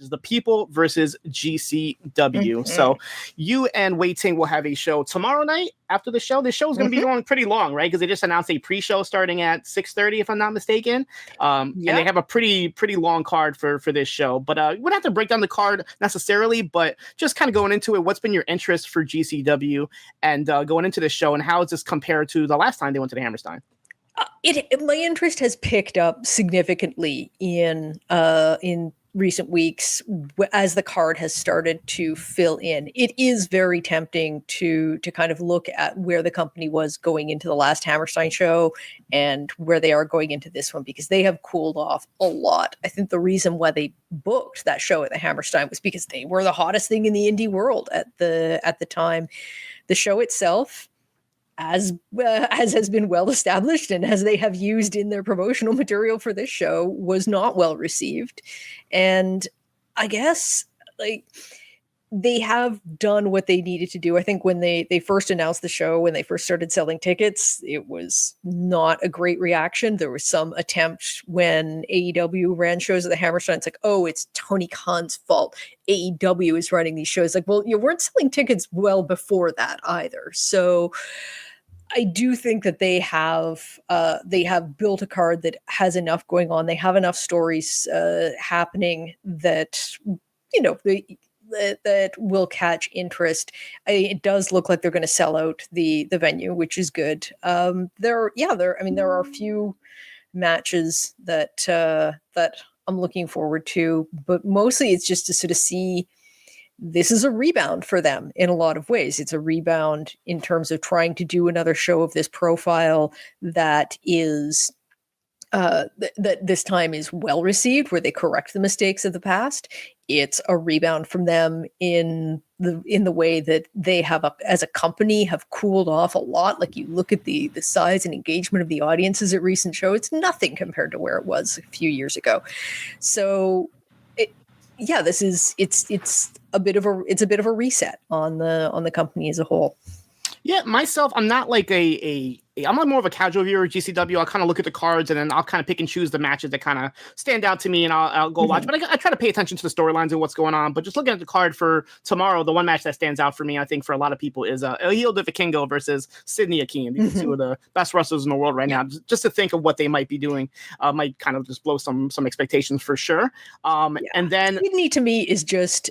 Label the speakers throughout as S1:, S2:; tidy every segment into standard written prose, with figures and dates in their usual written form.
S1: matches, the People versus GCW. So you and Wei Ting will have a show tomorrow night after the show. This show is going to be going pretty long, right? Because they just announced a pre-show starting at 6:30, if I'm not mistaken. And they have a pretty long card for this show. But we don't have to break down the card necessarily, but just kind of going into it, what's been your interest for GCW and going into this show, and how does this compare to the last time they went to the Hammerstein?
S2: My interest has picked up significantly in recent weeks as the card has started to fill in. It is very tempting to kind of look at where the company was going into the last Hammerstein show and where they are going into this one, because they have cooled off a lot. I think the reason why they booked that show at the Hammerstein was because they were the hottest thing in the indie world at the time. The show itself, as has been well established and as they have used in their promotional material for this show, was not well received. And I guess they have done what they needed to do. I think when they first announced the show, when they first started selling tickets, it was not a great reaction. There was some attempt when AEW ran shows at the Hammerstein. It's like, oh, it's Tony Khan's fault. AEW is running these shows. Like, well, you weren't selling tickets well before that either. So I do think that they have built a card that has enough going on. They have enough stories happening that, that will catch interest. It does look like they're going to sell out the venue, which is good. There are a few matches that I'm looking forward to, but mostly it's just to sort of see. This is a rebound for them in a lot of ways. It's a rebound in terms of trying to do another show of this profile that is that this time is well received, where they correct the mistakes of the past. It's a rebound from them in the way that they have as a company have cooled off a lot. Like, you look at the size and engagement of the audiences at recent shows, it's nothing compared to where it was a few years ago. So it's a bit of a reset on the company as a whole.
S1: Yeah, myself, I'm not like I'm more of a casual viewer of GCW. I'll kind of look at the cards and then I'll kind of pick and choose the matches that kind of stand out to me, and I'll go watch. But I try to pay attention to the storylines and what's going on. But just looking at the card for tomorrow, the one match that stands out for me, I think for a lot of people, is El Hijo de Vikingo versus Sydney AEM. These are two of the best wrestlers in the world right now. Just to think of what they might be doing might kind of just blow some expectations for sure. And then
S2: Sydney to me is just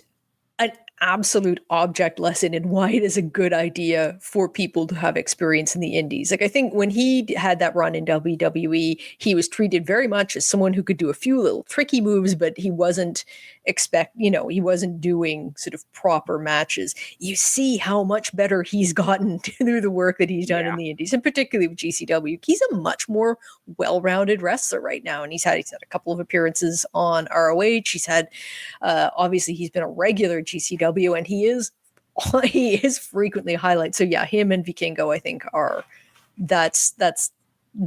S2: an absolute object lesson in why it is a good idea for people to have experience in the indies. Like, I think when he had that run in WWE, he was treated very much as someone who could do a few little tricky moves, but he wasn't he wasn't doing sort of proper matches. You see how much better he's gotten through the work that he's done in the indies, and particularly with GCW. He's a much more well-rounded wrestler right now, and he's had a couple of appearances on ROH. He's had obviously he's been a regular at GCW, and he is frequently highlighted. So yeah, him and Vikingo, I think, that's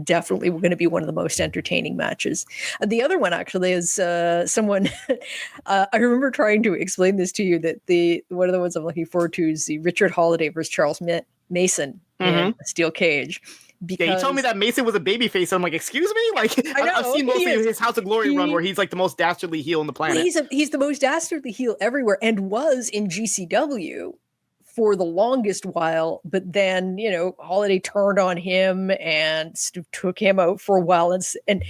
S2: definitely going to be one of the most entertaining matches. The other one actually is someone I remember trying to explain this to you, that one of the ones I'm looking forward to is the Richard Holiday versus Charles Mason in a steel cage. Because
S1: you told me that Mason was a babyface. I'm like, excuse me? Like, I've seen mostly his House of Glory run where he's like the most dastardly heel on the planet.
S2: He's the most dastardly heel everywhere, and was in GCW for the longest while, but then, Holiday turned on him and took him out for a while. And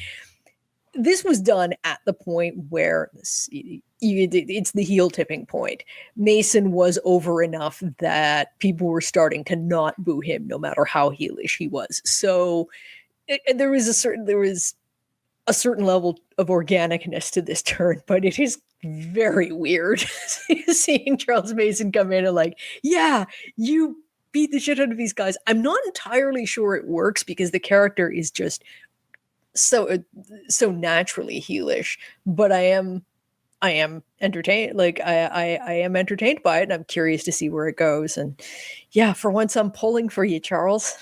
S2: this was done at the point where it's the heel tipping point. Mason was over enough that people were starting to not boo him, no matter how heelish he was. So there was a certain level of organicness to this turn, but it is very weird seeing Charles Mason come in and like, yeah, you beat the shit out of these guys. I'm not entirely sure it works because the character is just so naturally heelish, but I am entertained. Like I am entertained by it, and I'm curious to see where it goes. And yeah, for once I'm pulling for you, Charles.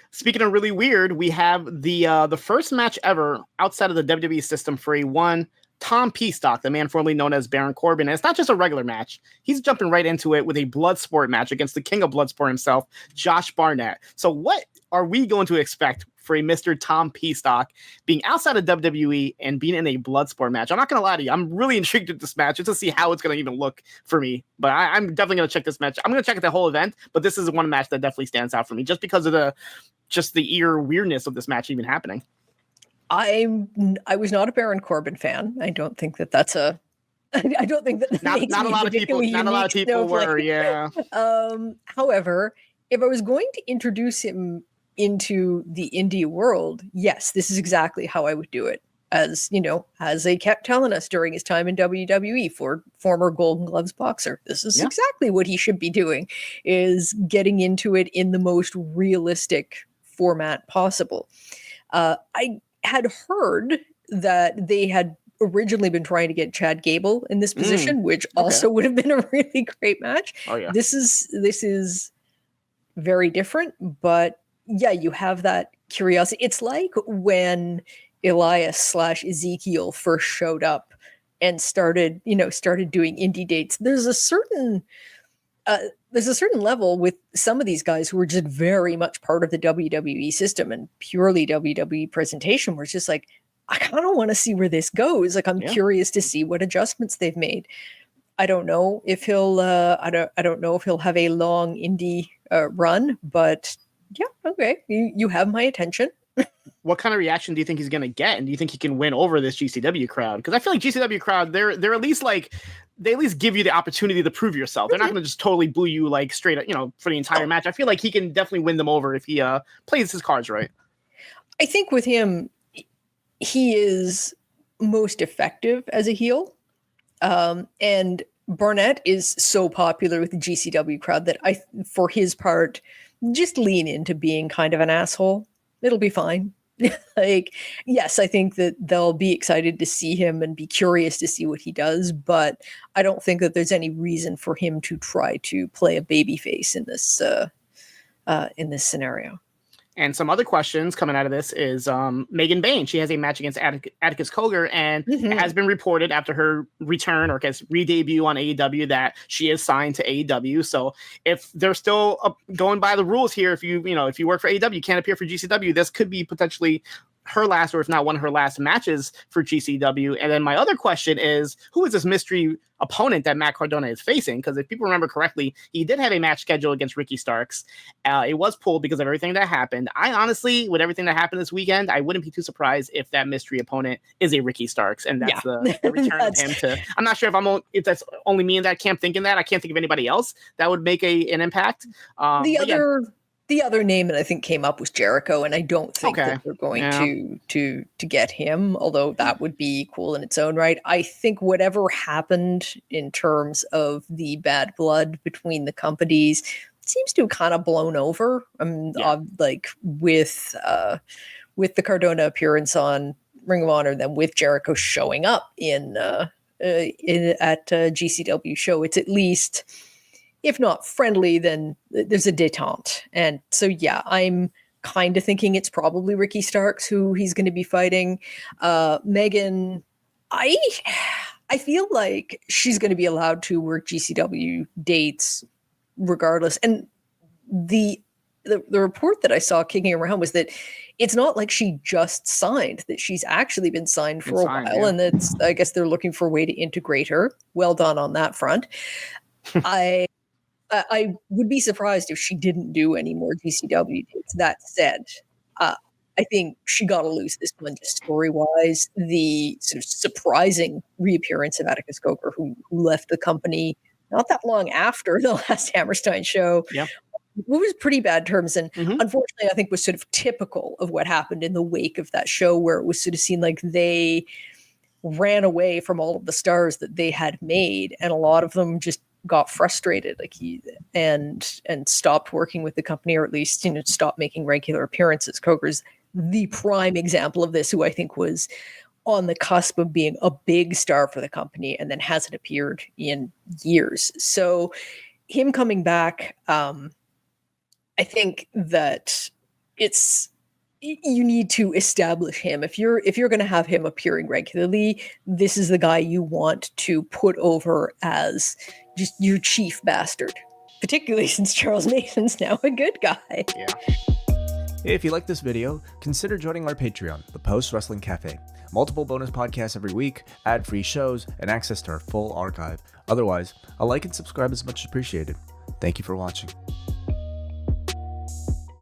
S1: Speaking of really weird, we have the first match ever outside of the WWE system for a one Tom Peastock, the man formerly known as Baron Corbin. And it's not just a regular match. He's jumping right into it with a Bloodsport match against the king of Bloodsport himself, Josh Barnett. So what are we going to expect for a Mr. Tom Peastock being outside of WWE and being in a Bloodsport match. I'm not going to lie to you. I'm really intrigued with this match just to see how it's going to even look for me. But I'm definitely going to check this match. I'm going to check out the whole event, but this is one match that definitely stands out for me just because of the ear weirdness of this match even happening.
S2: I was not a Baron Corbin fan. I don't think that that's a. I don't think that
S1: not a lot of people. Not a lot of people were. Yeah.
S2: However, if I was going to introduce him into the indie world, yes, this is exactly how I would do it. As you know, as they kept telling us during his time in WWE, for former Golden Gloves boxer, this is exactly what he should be doing: is getting into it in the most realistic format possible. I had heard that they had originally been trying to get Chad Gable in this position, which also would have been a really great match.
S1: Oh yeah.
S2: This is very different, but yeah, you have that curiosity. It's like when Elias / Ezekiel first showed up and started doing indie dates. There's a certain level with some of these guys who are just very much part of the WWE system and purely WWE presentation, where it's just like, I kind of want to see where this goes. Like, I'm curious to see what adjustments they've made. I don't know if he'll I don't know if he'll have a long indie run, but yeah, okay. You have my attention.
S1: What kind of reaction do you think he's going to get? And do you think he can win over this GCW crowd? Because I feel like GCW crowd, they're at least like, they at least give you the opportunity to prove yourself. They're not going to just totally boo you like straight up, for the entire match. I feel like he can definitely win them over if he plays his cards right.
S2: I think with him, he is most effective as a heel. And Barnett is so popular with the GCW crowd that for his part, just lean into being kind of an asshole. It'll be fine. Like, yes, I think that they'll be excited to see him and be curious to see what he does, but I don't think that there's any reason for him to try to play a babyface in this scenario.
S1: And some other questions coming out of this is Megan Bayne. She has a match against Atticus Cogar, and it has been reported after her return or re-debut on AEW that she is signed to AEW. So if they're still going by the rules here, if you work for AEW, you can't appear for GCW. This could be potentially her last, or if not one of her last matches for GCW. And then my other question is, who is this mystery opponent that Matt Cardona is facing? Because if people remember correctly, he did have a match scheduled against Ricky Starks. It was pulled because of everything that happened. I honestly, with everything that happened this weekend, I wouldn't be too surprised if that mystery opponent is a Ricky Starks, and that's the return of him to. I'm not sure if that's only me in that camp thinking that. I can't think of anybody else that would make an impact.
S2: The other name that I think came up was Jericho, and I don't think that they're going to get him, although that would be cool in its own right. I think whatever happened in terms of the bad blood between the companies seems to have kind of blown over. Like with the Cardona appearance on Ring of Honor, then with Jericho showing up at GCW show, it's at least, if not friendly, then there's a détente. And so, yeah, I'm kind of thinking it's probably Ricky Starks who he's going to be fighting. Megan, I feel like she's going to be allowed to work GCW dates regardless. And the report that I saw kicking around was that it's not like she just signed, that she's actually been signed for a while. And that's, I guess they're looking for a way to integrate her. Well done on that front. I would be surprised if she didn't do any more GCW dates. That said, I think she got to lose this one just story-wise. The sort of surprising reappearance of Atticus Cogar, who left the company not that long after the last Hammerstein show. Yeah. It was pretty bad terms, and unfortunately, I think was sort of typical of what happened in the wake of that show, where it was sort of seen like they ran away from all of the stars that they had made, and a lot of them just got frustrated, and stopped working with the company, or at least stopped making regular appearances. Cogar's the prime example of this, who I think was on the cusp of being a big star for the company, and then hasn't appeared in years. So him coming back, I think that you need to establish him. If you're going to have him appearing regularly, this is the guy you want to put over as just your chief bastard, particularly since Charles Mason's now a good guy.
S1: Yeah.
S3: If you like this video, consider joining our Patreon, the Post Wrestling Cafe. Multiple bonus podcasts every week, ad-free shows, and access to our full archive. Otherwise, a like and subscribe is much appreciated. Thank you for watching.